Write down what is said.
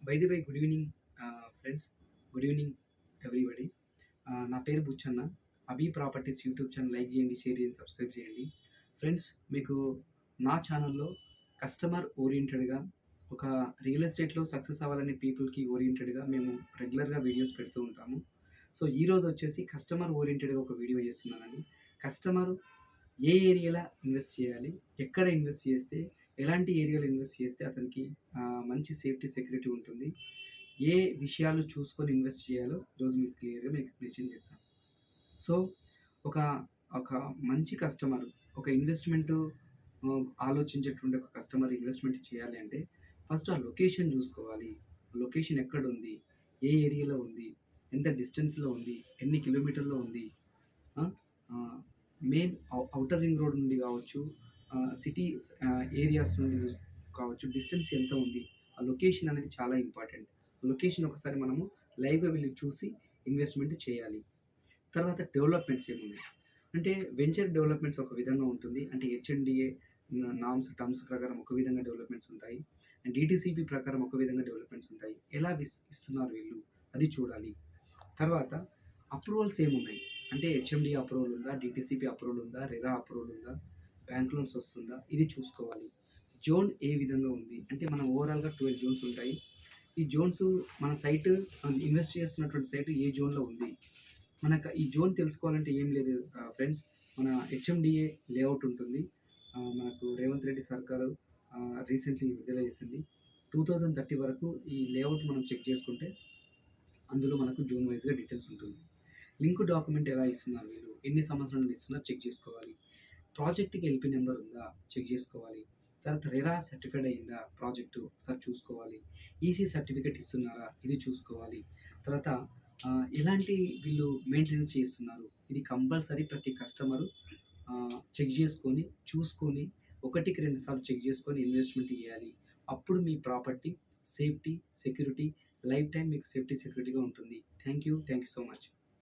By the way good evening friends. Good evening everybody. నా పేరు బుచ్చన్న. అభి properties YouTube channel like చేయండి, share చేయండి, subscribe చేయండి. ఫ్రెండ్స్, మీకు నా ఛానల్‌లో కస్టమర్ ఓరియెంటెడ్‌గా ఒక రియల్ ఎస్టేట్‌లో సక్సెస్ అవ్వాలనే పీపుల్‌కి ఓరియెంటెడ్‌గా మేము రెగ్యులర్‌గా వీడియోస్ పెడుతూ ఉంటాము. సో, ఈరోజు వచ్చేసి కస్టమర్ ఓరియెంటెడ్‌గా ఒక వీడియో చేస్తున్నానండి. కస్టమర్ ఏ ఏరియాలో ఇన్వెస్ట్ చేయాలి? ఎక్కడ ఇన్వెస్ట్ చేస్తే, ఎలాంటి ఏరియాలో ఇన్వెస్ట్ చేస్తే అతనికి మంచి సేఫ్టీ, సెక్యూరిటీ ఉంటుంది. ఏ విషయాలు చూసుకొని ఇన్వెస్ట్ చేయాలో ఈరోజు మీకు క్లియర్‌గా మీకు ఎక్స్‌ప్లనేషన్ చేస్తాను. సో, ఒక ఒక మంచి కస్టమర్ ఒక ఇన్వెస్ట్‌మెంటు ఆలోచించేటువంటి ఒక కస్టమర్ ఇన్వెస్ట్‌మెంట్ చేయాలి అంటే ఫస్ట్ ఆ లొకేషన్ చూసుకోవాలి. లొకేషన్ ఎక్కడుంది? ఏ ఏరియాలో ఉంది? ఎంత డిస్టెన్స్‌లో ఉంది? ఎన్ని కిలోమీటర్‌లో ఉంది? ఆ! ఆహ్, మెయిన్ ఔటర్ రింగ్ రోడ్ నుండి కావచ్చు, సిటీ ఏరియాస్ నుండి కావచ్చు, డిస్టెన్స్ ఎంత ఉంది? ఆ లొకేషన్ అనేది చాలా ఇంపార్టెంట్. లొకేషన్ ఒకసారి మనము లైవ్‌గా వెళ్లి చూసి ఇన్వెస్ట్‌మెంట్ చేయాలి. తర్వాత డెవలప్‌మెంట్స్ ఏమున్నాయి? అంటే వెంచర్ డెవలప్‌మెంట్స్ ఒక విధంగా ఉంటుంది. అంటే హెచ్ఎండిఏ నార్మ్స్, టర్మ్స్ ప్రకారం ఒక విధంగా డెవలప్‌మెంట్స్ ఉంటాయి. అండ్ డీటీసీపీ ప్రకారం ఒక విధంగా డెవలప్‌మెంట్స్ ఉంటాయి. ఎలా ఇస్తున్నారు వీళ్ళు? అది చూడాలి. తర్వాత అప్రూవల్స్ ఏమున్నాయి? అంటే హెచ్ఎండిఏ అప్రూవల్ ఉందా? డీటీసీపీ అప్రూవల్ ఉందా? రెరా అప్రూవల్ ఉందా? బ్యాంక్ లోన్స్ వస్తుందా? ఇది చూసుకోవాలి. జోన్ ఏ విధంగా ఉంది? అంటే మనం ఓవరాల్‌గా 12 జోన్స్ ఉంటాయి. ఈ జోన్స్ మన సైట్ ఇన్వెస్ట్ చేస్తున్నటువంటి సైట్ ఏ జోన్‌లో ఉంది? మనకు ఈ జోన్ తెలుసుకోవాలంటే ఏం లేదు ఫ్రెండ్స్. మన హెచ్ఎండిఏ లేఅవుట్ ఉంటుంది. మనకు రేవంత్ రెడ్డి సర్కారు రీసెంట్‌లీ విడుదల చేసింది. 2030 వరకు ఈ లేఅవుట్ మనం చెక్ చేసుకుంటే అందులో మనకు జోన్ వైస్‌గా డీటెయిల్స్ ఉంటుంది. లింక్ డాక్యుమెంట్ ఎలా ఇస్తున్నారు వీళ్ళు? ఎన్ని సంవత్సరాల నుండి ఇస్తున్నారు చెక్ చేసుకోవాలి. ప్రాజెక్ట్‌కి ఎల్‌పీ నంబర్ ఉందా? చెక్ చేసుకోవాలి. తర్వాత రెరా సర్టిఫైడ్ అయిందా ప్రాజెక్టు? ఒకసారి చూసుకోవాలి. ఈసీ సర్టిఫికేట్ ఇస్తున్నారా? ఇది చూసుకోవాలి. తర్వాత ఎలాంటి వీళ్ళు మెయింటెనెన్స్ చేస్తున్నారు? ఇది కంపల్సరీ ప్రతి కస్టమరు చెక్ చేసుకొని, చూసుకొని, ఒకటికి 2 సార్లు చెక్ చేసుకొని ఇన్వెస్ట్‌మెంట్ చేయాలి. అప్పుడు మీ property safety, security life time మీకు సేఫ్టీ, సెక్యూరిటీగా ఉంటుంది. Thank you so much.